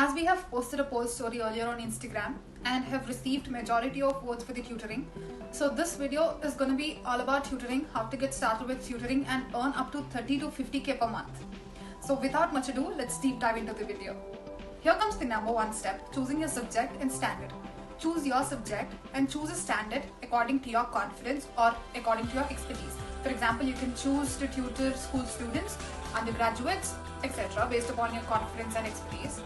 As we have posted a poll story earlier on Instagram and have received majority of votes for the tutoring, so this video is going to be all about tutoring, how to get started with tutoring and earn up to 30 to 50k per month. So without much ado, let's deep dive into the video. Here comes the number one step, choosing your subject and standard. Choose your subject and choose a standard according to your confidence or according to your expertise. For example, you can choose to tutor school students, undergraduates, etc. based upon your confidence and expertise.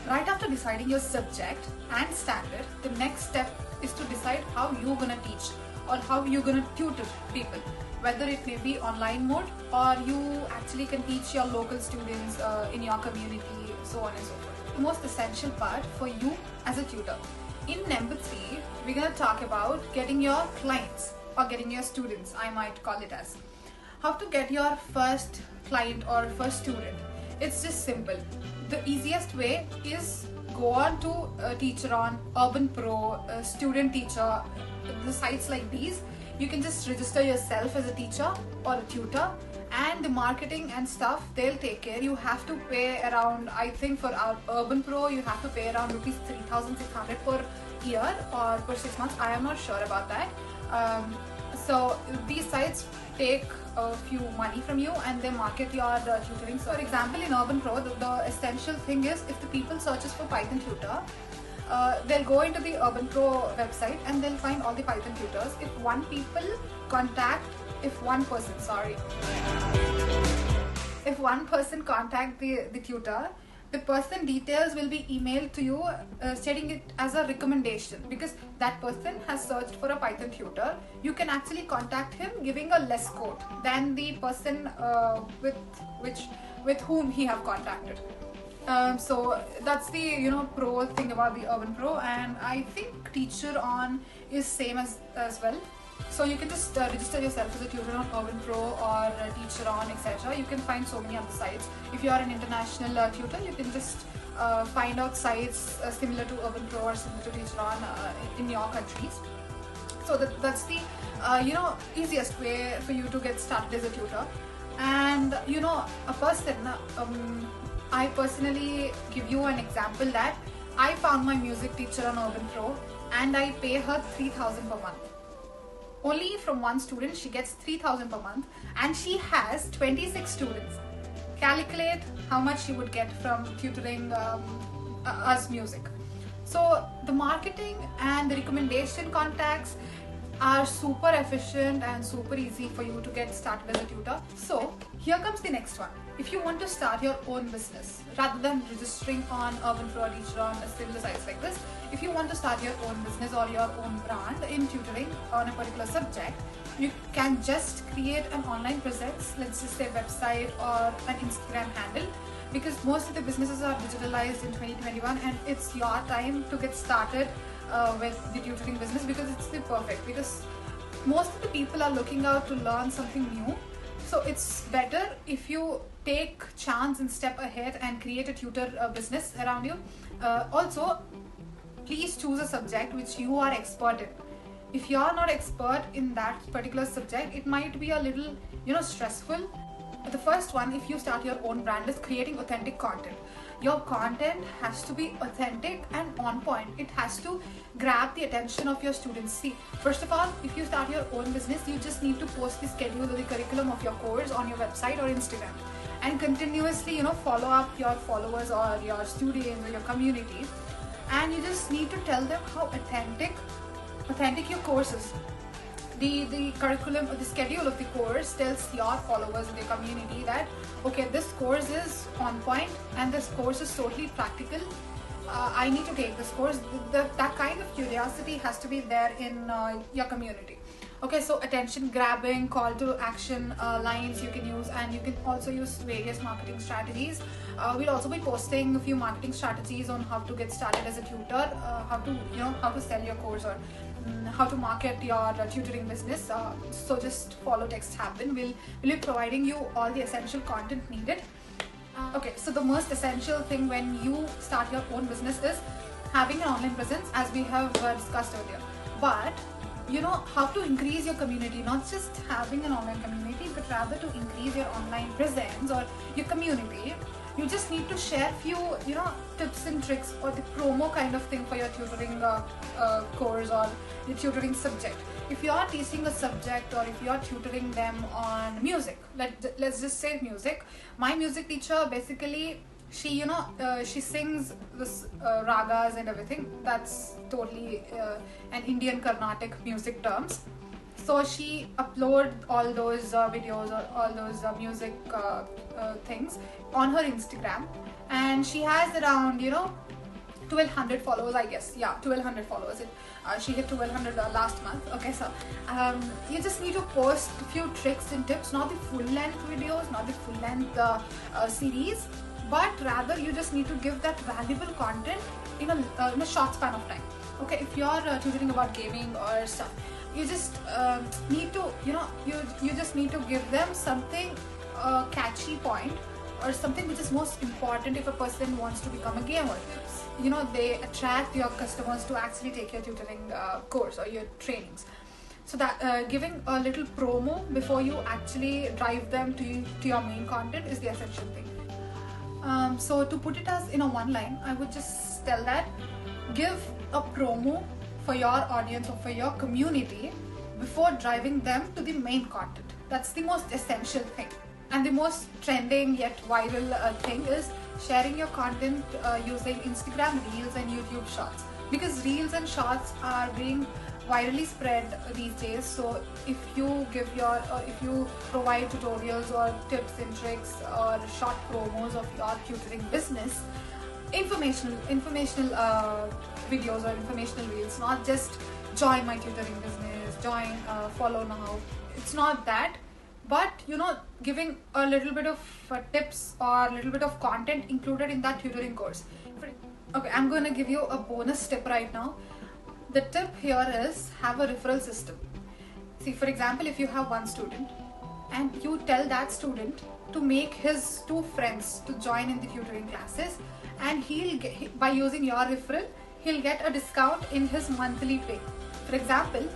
Right after deciding your subject and standard, the next step is to decide how you're gonna teach or how you're gonna tutor people. Whether it may be online mode or you actually can teach your local students in your community, so on and so forth. The most essential part for you as a tutor. In number 3, we're gonna talk about getting your clients or getting your students, I might call it as. How to get your first client or first student. It's just simple. The easiest way is go on to Teacheron, Urban Pro, Student Teacher, the sites like these. You can just register yourself as a teacher or a tutor, and the marketing and stuff they'll take care. You have to pay around, I think for our Urban Pro, you have to pay around rupees 3,600 per year or per 6 months. I am not sure about that. So these sites take a few money from you and they market your tutoring. So for example, in Urban Pro, the essential thing is if the people searches for Python tutor, they'll go into the Urban Pro website and they'll find all the Python tutors. If one person contact the tutor, the person details will be emailed to you stating it as a recommendation, because that person has searched for a Python tutor. You can actually contact him giving a less quote than the person with whom he have contacted. So that's the pro thing about the Urban Pro, and I think Teacheron is same as well. So you can just register yourself as a tutor on Urban Pro or Teacheron, etc. You can find so many other sites. If you are an international tutor, you can just find out sites similar to Urban Pro or similar to Teacheron in your countries. So that's the easiest way for you to get started as a tutor. And a person, I personally give you an example that I found my music teacher on Urban Pro and I pay her 3,000 per month. Only from one student she gets 3,000 per month and she has 26 students. Calculate how much she would get from tutoring us music. So the marketing and the recommendation contacts are super efficient and super easy for you to get started as a tutor. So here comes the next one. If you want to start your own business rather than registering on Urban Pro or Teacheron or similar sites like this, if you want to start your own business or your own brand in tutoring on a particular subject, you can just create an online presence, let's just say website or an Instagram handle, because most of the businesses are digitalized in 2021 and it's your time to get started with the tutoring business, because it's the perfect, because most of the people are looking out to learn something new. So it's better if you take chance and step ahead and create a tutor business around you. Also, please choose a subject which you are expert in. If you are not expert in that particular subject, it might be a little stressful. The first one, if you start your own brand, is creating authentic content. Your content has to be authentic and on point. It has to grab the attention of your students. See, first of all, if you start your own business, you just need to post the schedule or the curriculum of your course on your website or Instagram and continuously follow up your followers or your students or your community, and you just need to tell them how authentic your course is. The curriculum or the schedule of the course tells your followers in the community that okay, this course is on point and this course is totally practical. I need to take this course. That kind of curiosity has to be there in your community. Okay, so attention grabbing, call to action lines you can use, and you can also use various marketing strategies. We'll also be posting a few marketing strategies on how to get started as a tutor, how to sell your course or how to market your tutoring business. So just follow text happen. We'll be providing you all the essential content needed. Okay, so the most essential thing when you start your own business is having an online presence, as we have discussed earlier. But how to increase your community, not just having an online community, but rather to increase your online presence or your community, you just need to share few, you know, tips and tricks or the promo kind of thing for your tutoring course or your tutoring subject. If you are teaching a subject or if you are tutoring them on music, let's just say music. My music teacher, basically, she, you know, she sings this ragas and everything. That's totally an Indian Carnatic music terms. So she uploads all those videos or all those music things on her Instagram, and she has around, you know, 1200 followers, I guess. Yeah, 1200 followers. She hit 1200 last month. Okay, so you just need to post a few tricks and tips, not the full length videos, not the full length series, but rather you just need to give that valuable content in a short span of time. Okay, if you're tutoring about gaming or stuff, you just need to, you know, you just need to give them something catchy point or something which is most important if a person wants to become a gamer. You know, they attract your customers to actually take your tutoring course or your trainings. So that giving a little promo before you actually drive them to your main content is the essential thing. So to put it as in a one line, I would just tell that give a promo for your audience or for your community before driving them to the main content. That's the most essential thing. And the most trending yet viral thing is sharing your content using Instagram Reels and YouTube Shorts, because Reels and Shorts are being virally spread these days. So if you give if you provide tutorials or tips and tricks or short promos of your tutoring business, informational videos or informational reels, not just join my tutoring business, join, follow now. It's not that, but you know, giving a little bit of tips or a little bit of content included in that tutoring course. Okay, I'm going to give you a bonus tip right now. The tip here is have a referral system. See, for example, if you have one student and you tell that student to make his 2 friends to join in the tutoring classes, and he'll get, by using your referral, he'll get a discount in his monthly pay. For example,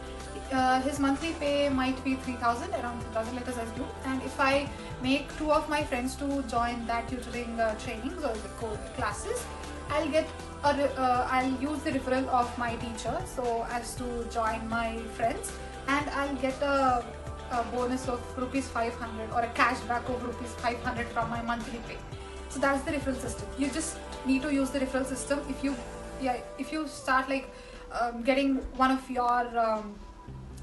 his monthly pay might be 3,000, around 3,000, let us assume. And if I make 2 of my friends to join that tutoring trainings or the classes, I'll get I'll use the referral of my teacher so as to join my friends, and I'll get a bonus of rupees 500 or a cashback of rupees 500 from my monthly pay. So that's the referral system. You just need to use the referral system. If you start like getting one of your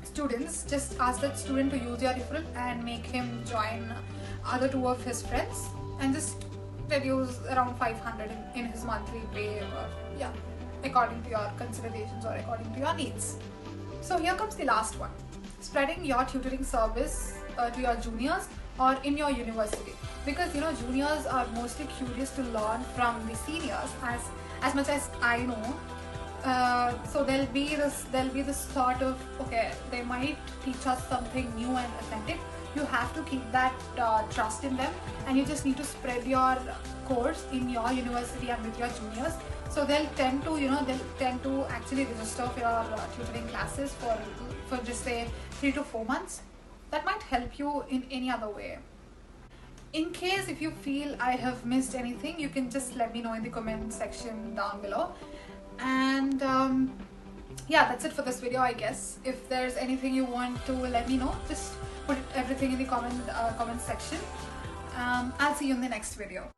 students, just ask that student to use your referral and make him join other 2 of his friends, and just reduce around 500 in his monthly pay, or yeah, according to your considerations or according to your needs. So here comes the last one: spreading your tutoring service to your juniors or in your university, because you know, juniors are mostly curious to learn from the seniors, as much as I know. So there'll be this thought of, okay, they might teach us something new and authentic. You have to keep that trust in them, and you just need to spread your course in your university and with your juniors. So they'll tend to actually register for your tutoring classes for just say 3 to 4 months. That might help you in any other way. In case if you feel I have missed anything, you can just let me know in the comment section down below. And yeah, that's it for this video, I guess. If there's anything you want to let me know, just put everything in the comment section. I'll see you in the next video.